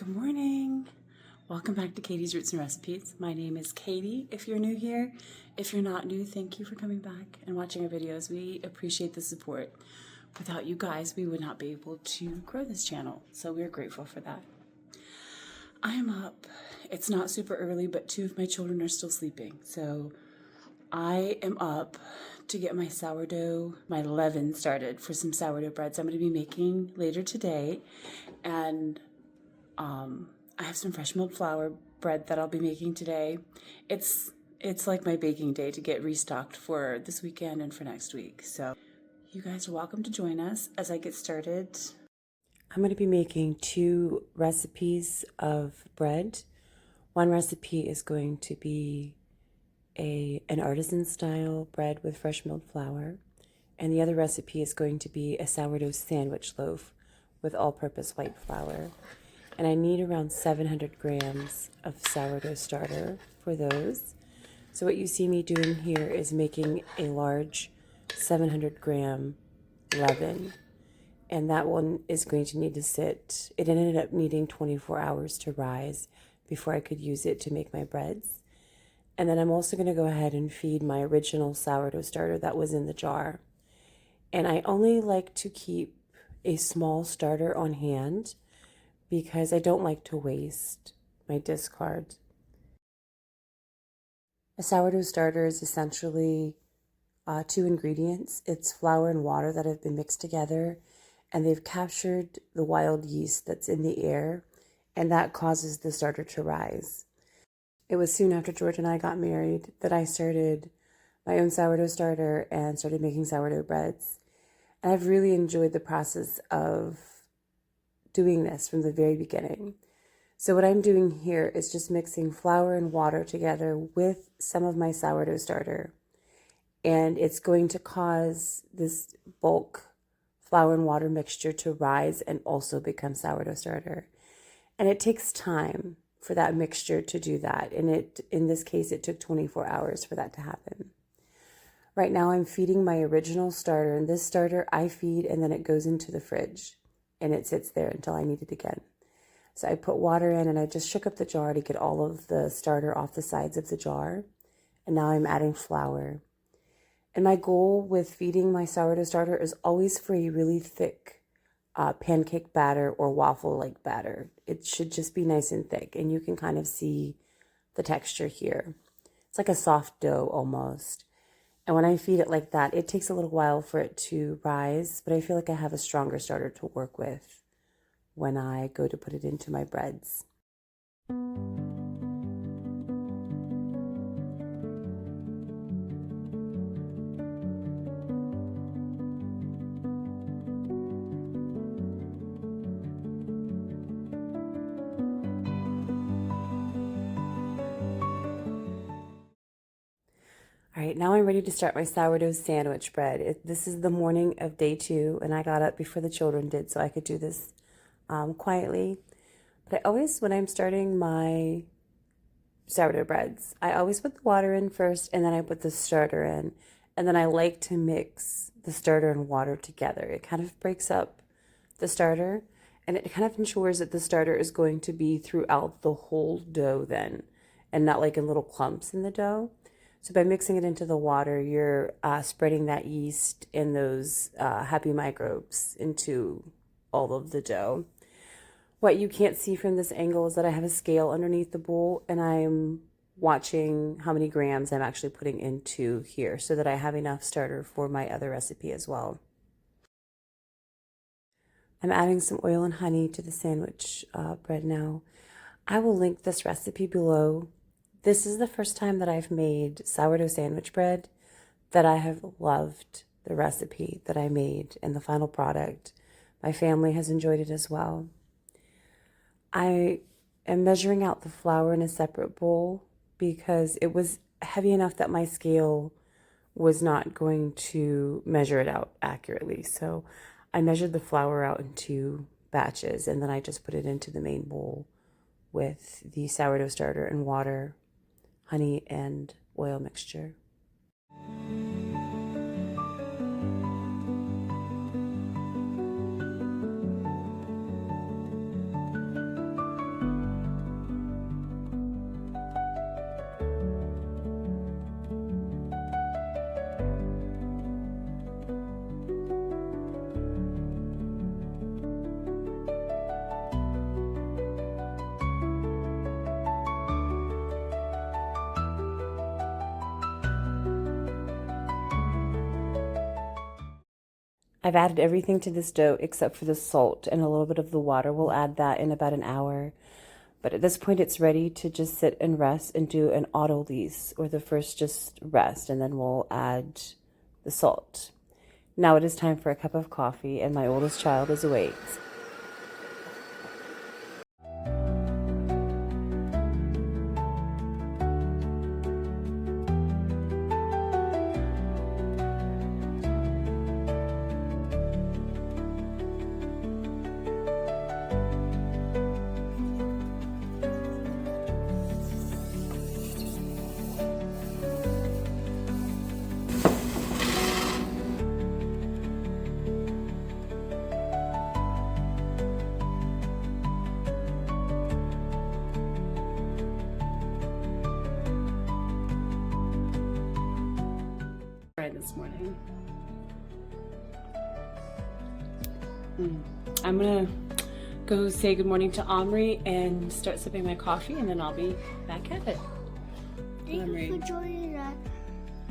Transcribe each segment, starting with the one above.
Good morning. Welcome back to Katie's Roots and Recipes. My name is Katie if you're new here. If you're not new, thank you for coming back and watching our videos. We appreciate the support. Without you guys, we would not be able to grow this channel, so we're grateful for that. I am up. It's not super early, but two of my children are still sleeping, so I am up to get my sourdough, my leaven started for some sourdough breads I'm going to be making later today. And I have some fresh milled flour bread that I'll be making today. It's like my baking day to get restocked for this weekend and for next week. So you guys are welcome to join us as I get started. I'm going to be making two recipes of bread. One recipe is going to be an artisan style bread with fresh milled flour, and the other recipe is going to be a sourdough sandwich loaf with all-purpose white flour. And I need around 700 grams of sourdough starter for those. So what you see me doing here is making a large 700 gram leaven. And that one is going to need to sit. It ended up needing 24 hours to rise before I could use it to make my breads. And then I'm also going to go ahead and feed my original sourdough starter that was in the jar. And I only like to keep a small starter on hand because I don't like to waste my discard. A sourdough starter is essentially two ingredients. It's flour and water that have been mixed together, and they've captured the wild yeast that's in the air, and that causes the starter to rise. It was soon after George and I got married that I started my own sourdough starter and started making sourdough breads. And I've really enjoyed the process of doing this from the very beginning. So what I'm doing here is just mixing flour and water together with some of my sourdough starter. And it's going to cause this bulk flour and water mixture to rise and also become sourdough starter. And it takes time for that mixture to do that. And in this case, it took 24 hours for that to happen. Right now I'm feeding my original starter, and this starter I feed and then it goes into the fridge. And it sits there until I need it again. So I put water in and I just shook up the jar to get all of the starter off the sides of the jar. And now I'm adding flour. And my goal with feeding my sourdough starter is always for a really thick pancake batter or waffle-like batter. It should just be nice and thick, and you can kind of see the texture here. It's like a soft dough almost. And when I feed it like that, it takes a little while for it to rise, but I feel like I have a stronger starter to work with when I go to put it into my breads. All right, now I'm ready to start my sourdough sandwich bread. This is the morning of day 2, and I got up before the children did so I could do this quietly. But I always, when I'm starting my sourdough breads, I always put the water in first, and then I put the starter in. And then I like to mix the starter and water together. It kind of breaks up the starter, and it kind of ensures that the starter is going to be throughout the whole dough then, and not like in little clumps in the dough. So by mixing it into the water, you're spreading that yeast and those happy microbes into all of the dough. What you can't see from this angle is that I have a scale underneath the bowl, and I'm watching how many grams I'm actually putting into here so that I have enough starter for my other recipe as well. I'm adding some oil and honey to the sandwich bread now. I will link this recipe below. This is the first time that I've made sourdough sandwich bread that I have loved the recipe that I made and the final product. My family has enjoyed it as well. I am measuring out the flour in a separate bowl because it was heavy enough that my scale was not going to measure it out accurately. So I measured the flour out in 2 batches, and then I just put it into the main bowl with the sourdough starter and water, honey, and oil mixture. I've added everything to this dough except for the salt and a little bit of the water. We'll add that in about an hour. But at this point, it's ready to just sit and rest and do an autolyse, or the first just rest, and then we'll add the salt. Now it is time for a cup of coffee, and my oldest child is awake. This morning. I'm gonna go say good morning to Omri and start sipping my coffee, and then I'll be back at it. Thank you for joining us.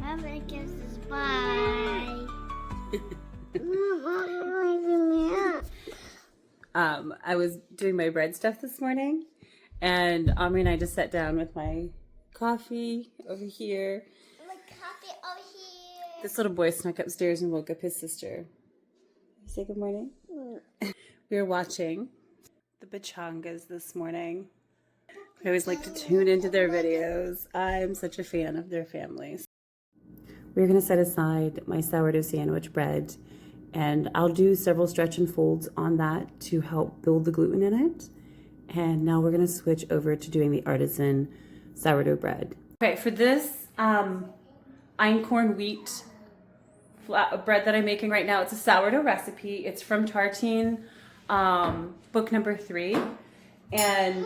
Have a kiss. Bye. I was doing my bread stuff this morning, and Omri and I just sat down with my coffee over here. My coffee over here. This little boy snuck upstairs and woke up his sister. Say good morning. We were watching the Bachangas this morning. I always like to tune into their videos. I'm such a fan of their families. We're going to set aside my sourdough sandwich bread, and I'll do several stretch and folds on that to help build the gluten in it. And now we're going to switch over to doing the artisan sourdough bread. Okay, for this einkorn wheat bread that I'm making right now, it's a sourdough recipe. It's from Tartine, book number 3. And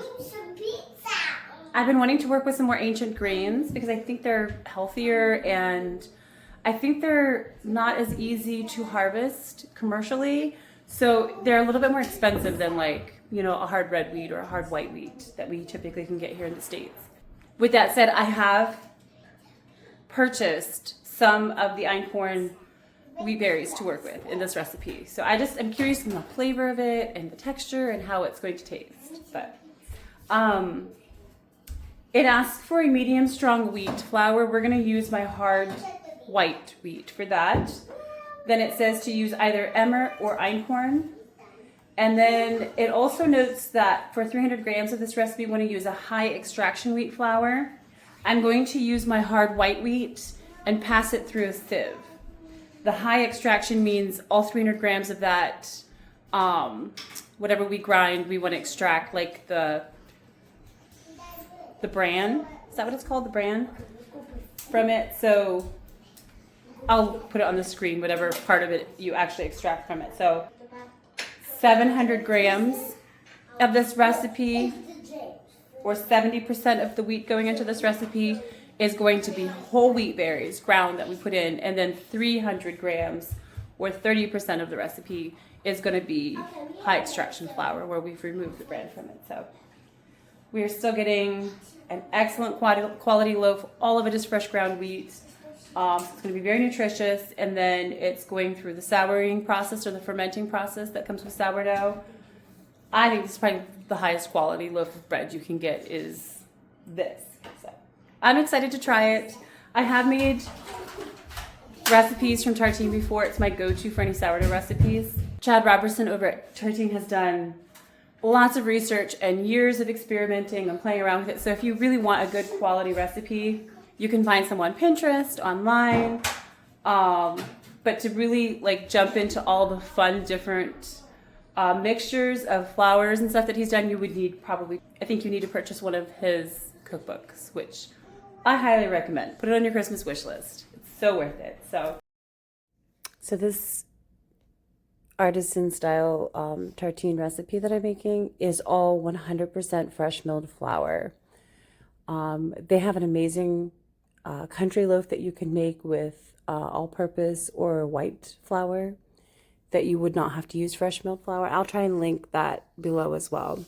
I've been wanting to work with some more ancient grains because I think they're healthier, and I think they're not as easy to harvest commercially. So they're a little bit more expensive than, like, you know, a hard red wheat or a hard white wheat that we typically can get here in the States. With that said, I have purchased some of the einkorn wheat berries to work with in this recipe. So I'm curious in the flavor of it and the texture and how it's going to taste. But it asks for a medium strong wheat flour. We're going to use my hard white wheat for that. Then it says to use either emmer or einkorn. And then it also notes that for 300 grams of this recipe, we want to use a high extraction wheat flour. I'm going to use my hard white wheat and pass it through a sieve. The high extraction means all 300 grams of that, whatever we grind, we want to extract, like the bran. Is that what it's called, the bran? From it. So I'll put it on the screen, whatever part of it you actually extract from it. So 700 grams of this recipe, or 70% of the wheat going into this recipe, is going to be whole wheat berries ground that we put in, and then 300 grams, or 30% of the recipe, is going to be high extraction flour, where we've removed the bran from it. So we are still getting an excellent quality loaf. All of it is fresh ground wheat. It's going to be very nutritious, and then it's going through the souring process, or the fermenting process that comes with sourdough. I think this is probably the highest quality loaf of bread you can get is this. So I'm excited to try it. I have made recipes from Tartine before. It's my go-to for any sourdough recipes. Chad Robertson over at Tartine has done lots of research and years of experimenting and playing around with it. So if you really want a good quality recipe, you can find some on Pinterest, online. But to really like jump into all the fun different mixtures of flours and stuff that he's done, you would need I think you need to purchase one of his cookbooks, which I highly recommend. Put it on your Christmas wish list. It's so worth it. So this artisan style tartine recipe that I'm making is all 100% fresh milled flour. They have an amazing country loaf that you can make with all-purpose or white flour that you would not have to use fresh milled flour. I'll try and link that below as well.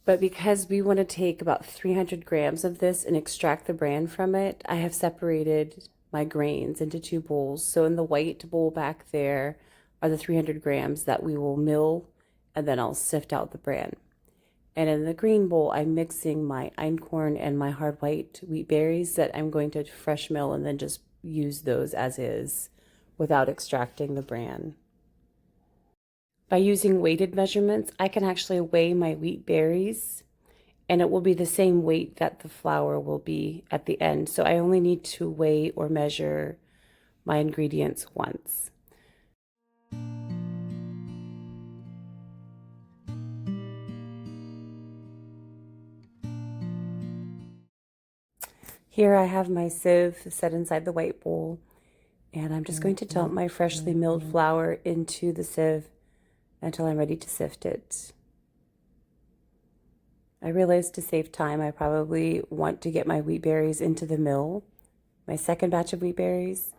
But because we want to take about 300 grams of this and extract the bran from it, I have separated my grains into 2 bowls. So in the white bowl back there are the 300 grams that we will mill, and then I'll sift out the bran. And in the green bowl, I'm mixing my einkorn and my hard white wheat berries that I'm going to fresh mill and then just use those as is without extracting the bran. By using weighted measurements, I can actually weigh my wheat berries, and it will be the same weight that the flour will be at the end. So I only need to weigh or measure my ingredients once. Here I have my sieve set inside the white bowl, and I'm just going to dump my freshly milled flour into the sieve until I'm ready to sift it. I realized to save time, I probably want to get my wheat berries into the mill, my second batch of wheat berries.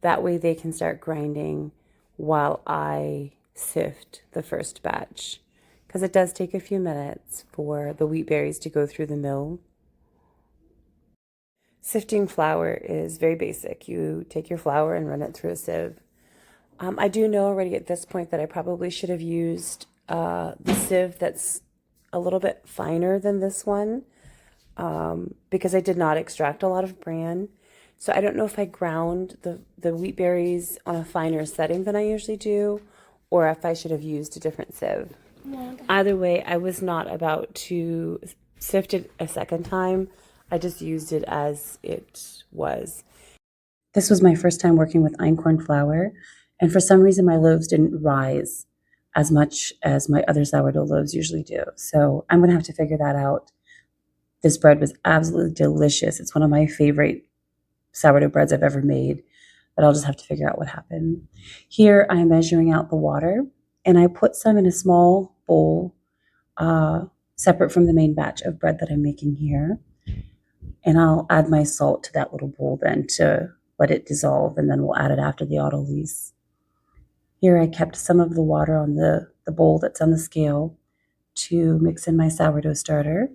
That way they can start grinding while I sift the first batch, because it does take a few minutes for the wheat berries to go through the mill. Sifting flour is very basic. You take your flour and run it through a sieve. I do know already at this point that I probably should have used the sieve that's a little bit finer than this one, because I did not extract a lot of bran. So I don't know if I ground the wheat berries on a finer setting than I usually do, or if I should have used a different sieve. Either way, I was not about to sift it a second time. I just used it as it was. This was my first time working with einkorn flour, and for some reason my loaves didn't rise as much as my other sourdough loaves usually do. So I'm going to have to figure that out. This bread was absolutely delicious. It's one of my favorite sourdough breads I've ever made, but I'll just have to figure out what happened. Here I'm measuring out the water, and I put some in a small bowl, separate from the main batch of bread that I'm making here. And I'll add my salt to that little bowl then to let it dissolve, and then we'll add it after the autolyse. Here I kept some of the water on the bowl that's on the scale to mix in my sourdough starter.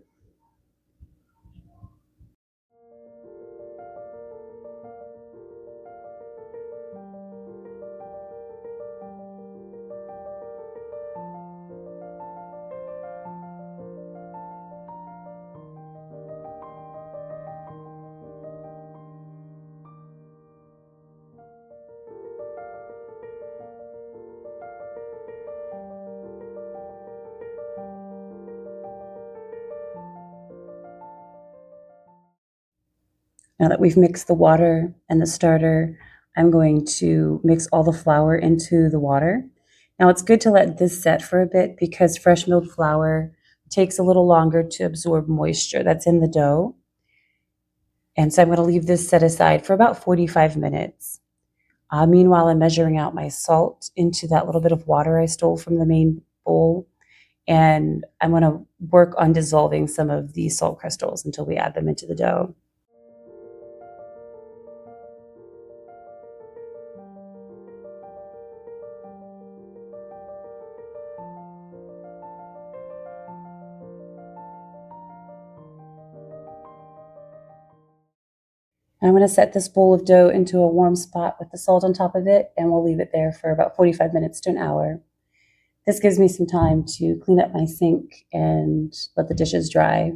Now that we've mixed the water and the starter, I'm going to mix all the flour into the water. Now it's good to let this set for a bit because fresh milled flour takes a little longer to absorb moisture that's in the dough. And so I'm going to leave this set aside for about 45 minutes. Meanwhile, I'm measuring out my salt into that little bit of water I stole from the main bowl. And I'm going to work on dissolving some of the salt crystals until we add them into the dough. I'm going to set this bowl of dough into a warm spot with the salt on top of it, and we'll leave it there for about 45 minutes to an hour. This gives me some time to clean up my sink and let the dishes dry.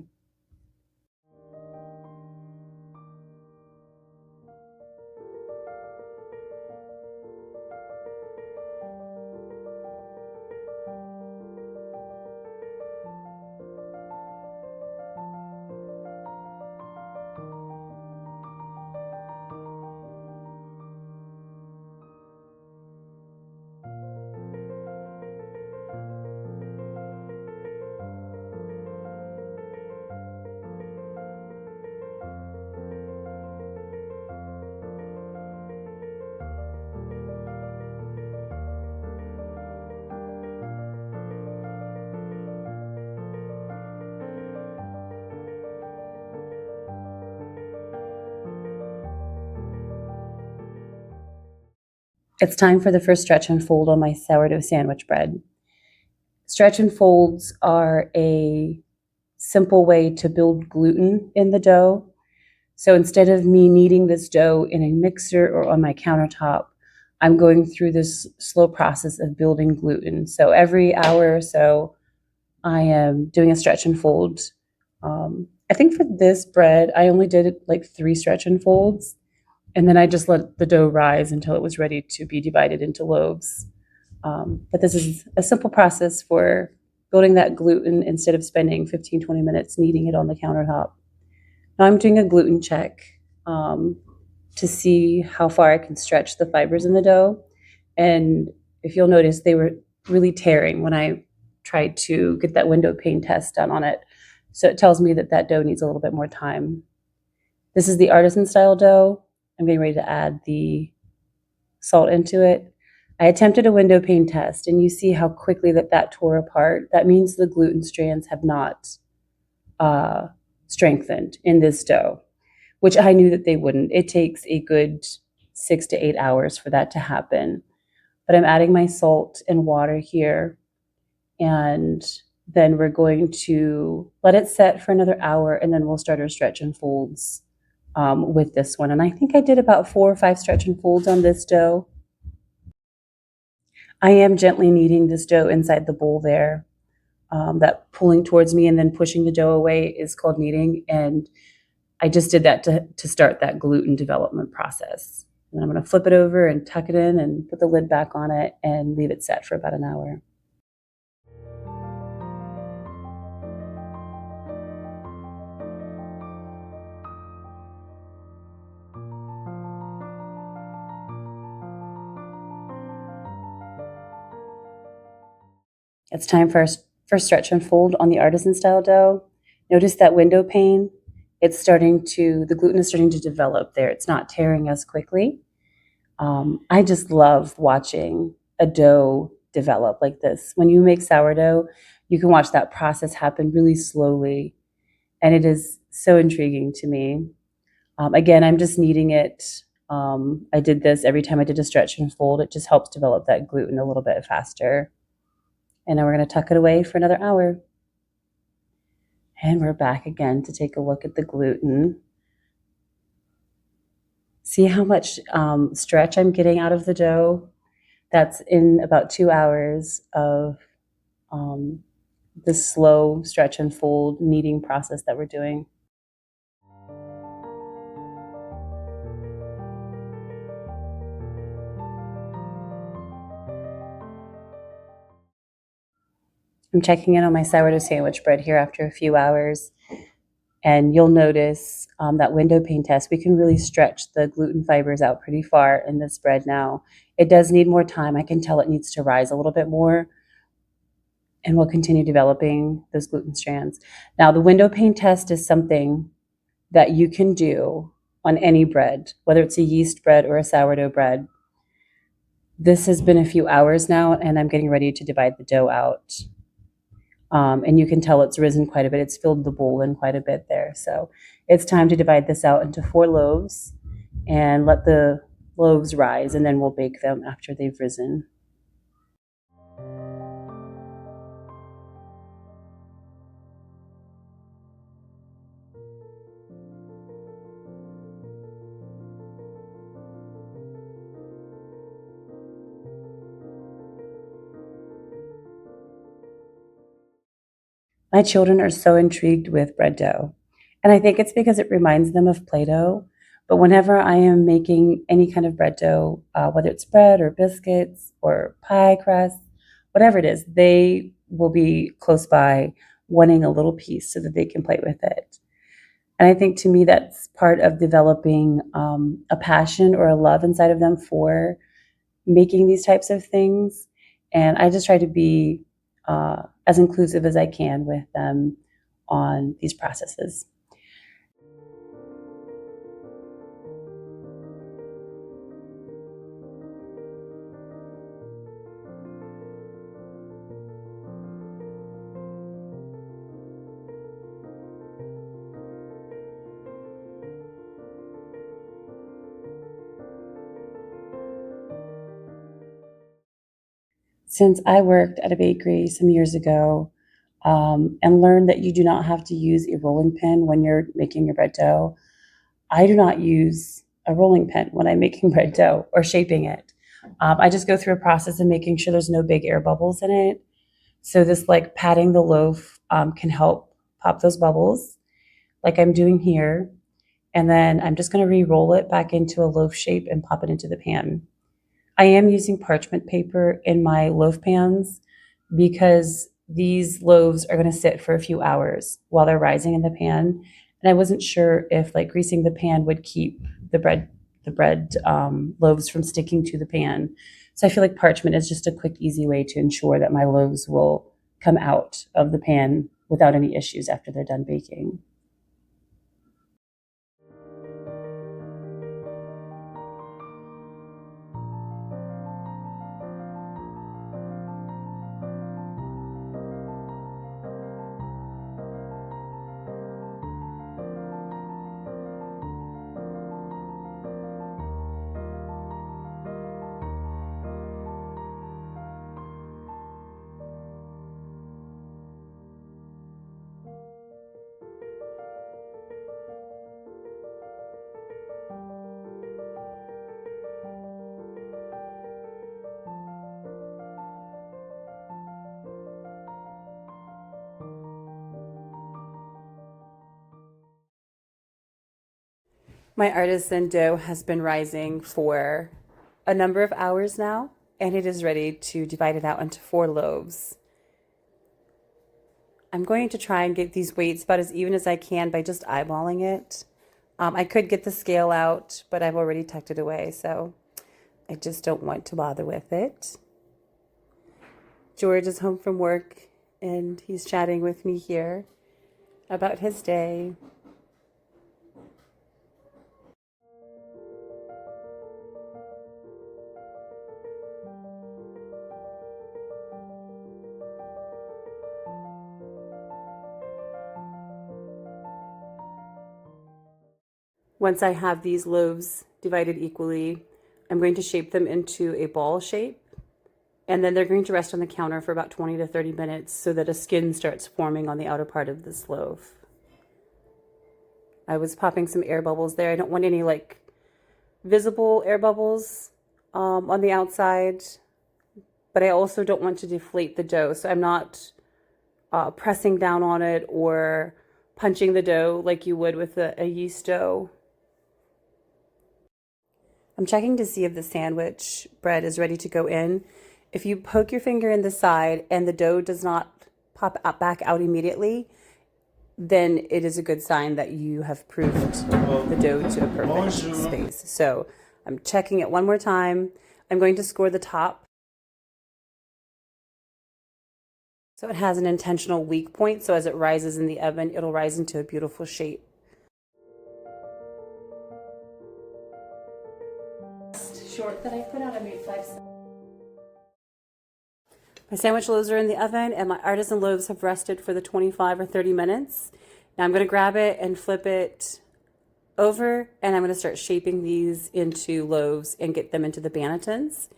It's time for the first stretch and fold on my sourdough sandwich bread. Stretch and folds are a simple way to build gluten in the dough. So instead of me kneading this dough in a mixer or on my countertop, I'm going through this slow process of building gluten. So every hour or so, I am doing a stretch and fold. I think for this bread, I only did like 3 stretch and folds, and then I just let the dough rise until it was ready to be divided into loaves. But this is a simple process for building that gluten instead of spending 15, 20 minutes kneading it on the countertop. Now I'm doing a gluten check um, to see how far I can stretch the fibers in the dough. And if you'll notice, they were really tearing when I tried to get that window pane test done on it. So it tells me that that dough needs a little bit more time. This is the artisan style dough. I'm getting ready to add the salt into it. I attempted a window pane test, and you see how quickly that tore apart. That means the gluten strands have not uh, strengthened in this dough, which I knew that they wouldn't. It takes a good 6 to 8 hours for that to happen. But I'm adding my salt and water here, and then we're going to let it set for another hour, and then we'll start our stretch and folds with this one. And I think I did about 4 or 5 stretch and folds on this dough. I am gently kneading this dough inside the bowl there. That pulling towards me and then pushing the dough away is called kneading. And I just did that to start that gluten development process. And I'm going to flip it over and tuck it in and put the lid back on it and leave it set for about an hour. It's time for our first stretch and fold on the artisan style dough. Notice that window pane. The gluten is starting to develop there. It's not tearing as quickly. I just love watching a dough develop like this. When you make sourdough, you can watch that process happen really slowly, and it is so intriguing to me. Again, I'm just kneading it. I did this every time I did a stretch and fold. It just helps develop that gluten a little bit faster. And now we're going to tuck it away for another hour. And we're back again to take a look at the gluten. See how much stretch I'm getting out of the dough? That's in about 2 hours of the slow stretch and fold kneading process that we're doing. I'm checking in on my sourdough sandwich bread here after a few hours, and you'll notice that window pane test, we can really stretch the gluten fibers out pretty far in this bread now. It does need more time. I can tell it needs to rise a little bit more, and we'll continue developing those gluten strands. Now, the window pane test is something that you can do on any bread, whether it's a yeast bread or a sourdough bread. This has been a few hours now, and I'm getting ready to divide the dough out. And you can tell it's risen quite a bit. It's filled the bowl in quite a bit there. So it's time to divide this out into 4 loaves and let the loaves rise, and then we'll bake them after they've risen. My children are so intrigued with bread dough, and I think it's because it reminds them of Play-Doh. But whenever I am making any kind of bread dough, whether it's bread or biscuits or pie crust, whatever it is, they will be close by wanting a little piece so that they can play with it. And I think to me that's part of developing a passion or a love inside of them for making these types of things. And I just try to be as inclusive as I can with them on these processes. Since I worked at a bakery some years ago and learned that you do not have to use a rolling pin when you're making your bread dough, I do not use a rolling pin when I'm making bread dough or shaping it. I just go through a process of making sure there's no big air bubbles in it. So this like patting the loaf can help pop those bubbles like I'm doing here. And then I'm just going to re-roll it back into a loaf shape and pop it into the pan. I am using parchment paper in my loaf pans because these loaves are going to sit for a few hours while they're rising in the pan. And I wasn't sure if like greasing the pan would keep the bread loaves from sticking to the pan. So I feel like parchment is just a quick, easy way to ensure that my loaves will come out of the pan without any issues after they're done baking. My artisan dough has been rising for a number of hours now, and it is ready to divide it out into 4 loaves. I'm going to try and get these weights about as even as I can by just eyeballing it. I could get the scale out, but I've already tucked it away, so I just don't want to bother with it. George is home from work, and he's chatting with me here about his day. Once I have these loaves divided equally, I'm going to shape them into a ball shape, and then they're going to rest on the counter for about 20 to 30 minutes so that a skin starts forming on the outer part of this loaf. I was popping some air bubbles there. I don't want any like visible air bubbles on the outside, but I also don't want to deflate the dough, so I'm not pressing down on it or punching the dough like you would with a yeast dough. I'm checking to see if the sandwich bread is ready to go in. If you poke your finger in the side and the dough does not pop out back out immediately, then it is a good sign that you have proofed the dough to a perfect space. So I'm checking it one more time. I'm going to score the top so it has an intentional weak point. So as it rises in the oven, it'll rise into a beautiful shape. Short that I put out, I made 5. My sandwich loaves are in the oven, and my artisan loaves have rested for the 25 or 30 minutes. Now I'm going to grab it and flip it over, and I'm going to start shaping these into loaves and get them into the bannetons,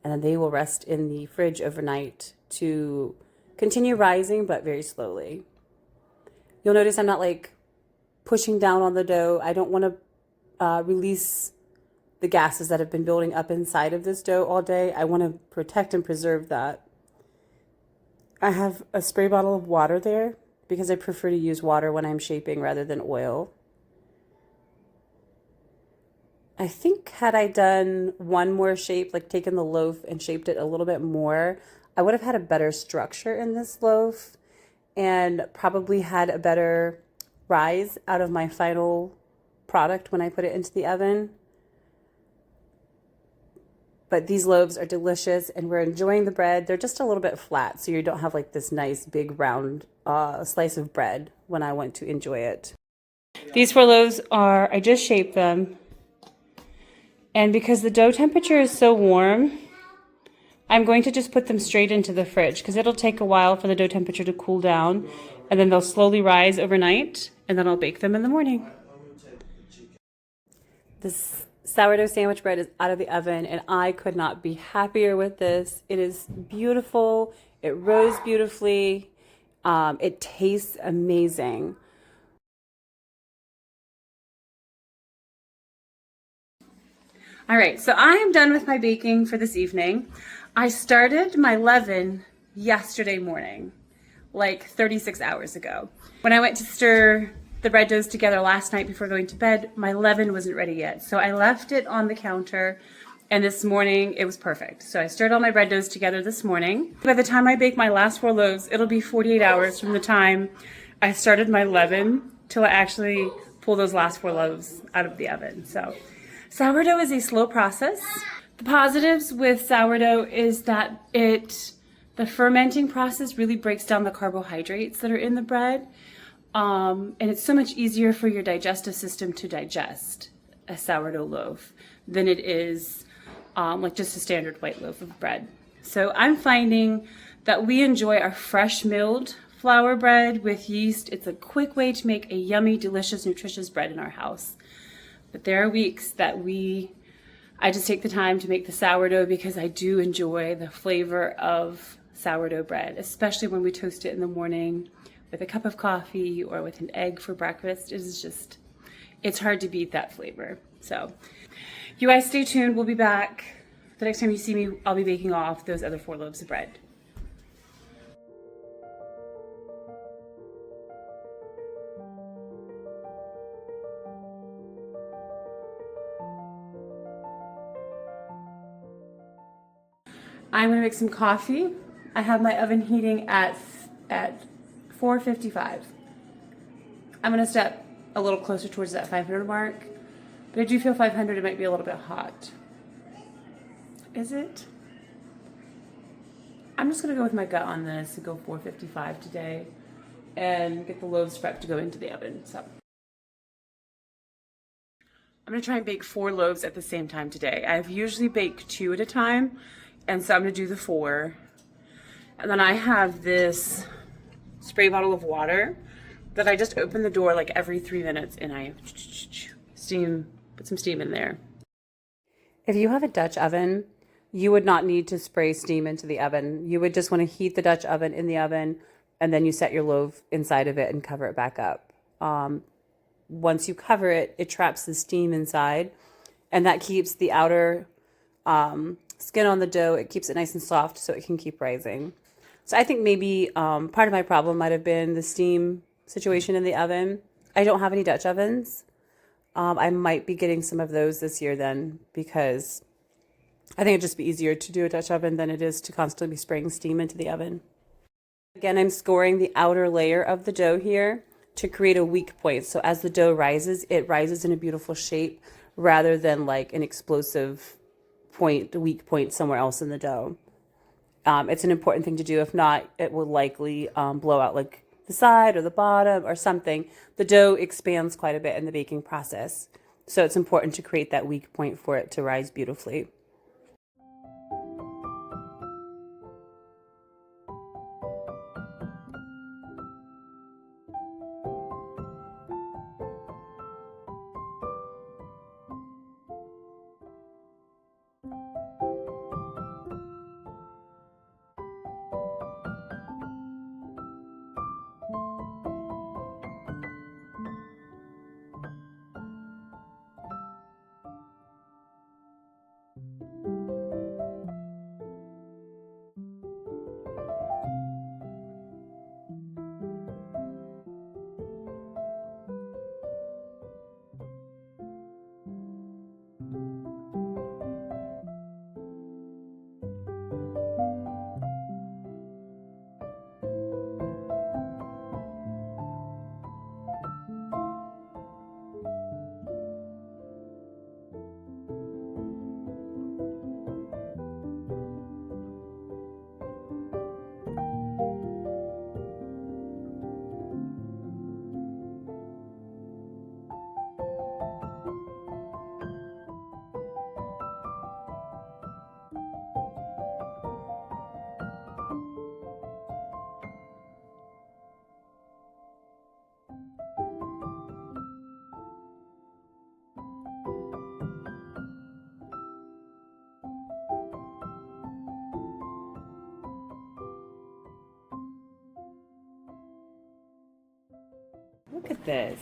and then they will rest in the fridge overnight to continue rising, but very slowly. You'll notice I'm not like pushing down on the dough. I don't want to release the gases that have been building up inside of this dough all day. I want to protect and preserve that. I have a spray bottle of water there because I prefer to use water when I'm shaping rather than oil. I think had I done one more shape, like taken the loaf and shaped it a little bit more, I would have had a better structure in this loaf and probably had a better rise out of my final product when I put it into the oven. But these loaves are delicious, and we're enjoying the bread. They're just a little bit flat, so you don't have like this nice big round slice of bread when I want to enjoy it. These 4 loaves are, I just shaped them. And because the dough temperature is so warm, I'm going to just put them straight into the fridge because it'll take a while for the dough temperature to cool down, and then they'll slowly rise overnight, and then I'll bake them in the morning. This sourdough sandwich bread is out of the oven, and I could not be happier with this. It is beautiful. It rose beautifully. It tastes amazing. All right, so I am done with my baking for this evening. I started my leaven yesterday morning, like 36 hours ago. When I went to stir the bread doughs together last night before going to bed, my leaven wasn't ready yet. So I left it on the counter, and this morning it was perfect. So I stirred all my bread doughs together this morning. By the time I bake my last 4 loaves, it'll be 48 hours from the time I started my leaven till I actually pull those last 4 loaves out of the oven. So sourdough is a slow process. The positives with sourdough is that the fermenting process really breaks down the carbohydrates that are in the bread. And it's so much easier for your digestive system to digest a sourdough loaf than it is like just a standard white loaf of bread. So I'm finding that we enjoy our fresh milled flour bread with yeast. It's a quick way to make a yummy, delicious, nutritious bread in our house. But there are weeks that I just take the time to make the sourdough because I do enjoy the flavor of sourdough bread, especially when we toast it in the morning with a cup of coffee or with an egg for breakfast. It's hard to beat that flavor. So you guys stay tuned. We'll be back. The next time you see me, I'll be baking off those other 4 loaves of bread. I'm gonna make some coffee. I have my oven heating at 455. I'm gonna step a little closer towards that 500 mark, but I do feel 500 it might be a little bit hot. Is it? I'm just gonna go with my gut on this and go 455 today and get the loaves prepped to go into the oven. So I'm gonna try and bake 4 loaves at the same time today. I've usually baked 2 at a time, and so I'm gonna do the 4. And then I have this spray bottle of water that I just open the door like every 3 minutes and I put some steam in there. If you have a Dutch oven, you would not need to spray steam into the oven. You would just want to heat the Dutch oven in the oven, and then you set your loaf inside of it and cover it back up. Once you cover it, it traps the steam inside, and that keeps the outer skin on the dough. It keeps it nice and soft so it can keep rising. So I think maybe part of my problem might have been the steam situation in the oven. I don't have any Dutch ovens. I might be getting some of those this year then, because I think it'd just be easier to do a Dutch oven than it is to constantly be spraying steam into the oven. Again, I'm scoring the outer layer of the dough here to create a weak point. So as the dough rises, it rises in a beautiful shape rather than like an explosive point, a weak point somewhere else in the dough. It's an important thing to do. If not, it will likely blow out like the side or the bottom or something. The dough expands quite a bit in the baking process. So it's important to create that weak point for it to rise beautifully. Look at this.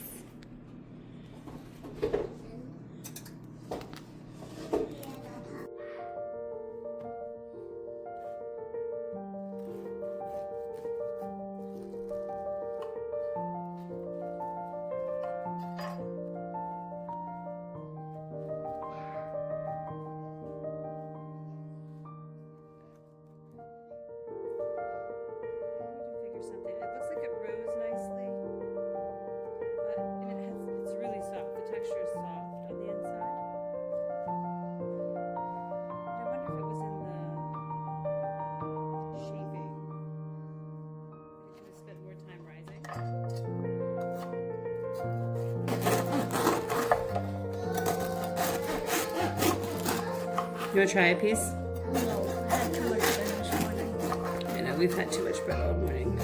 You want to try a piece? No, I had too much bread this morning. I know, we've had too much bread all morning.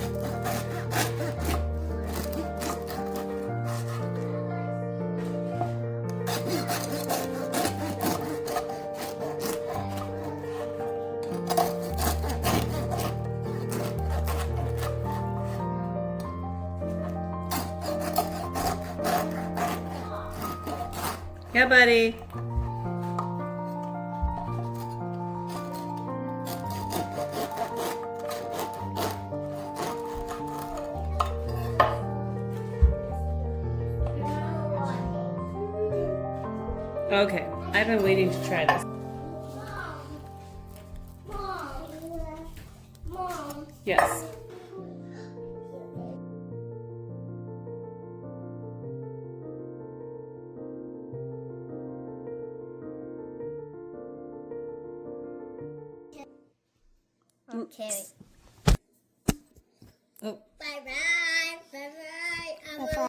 Yeah, buddy. Okay, I've been waiting to try this. Mom. Yes. Okay. Oh. Bye bye.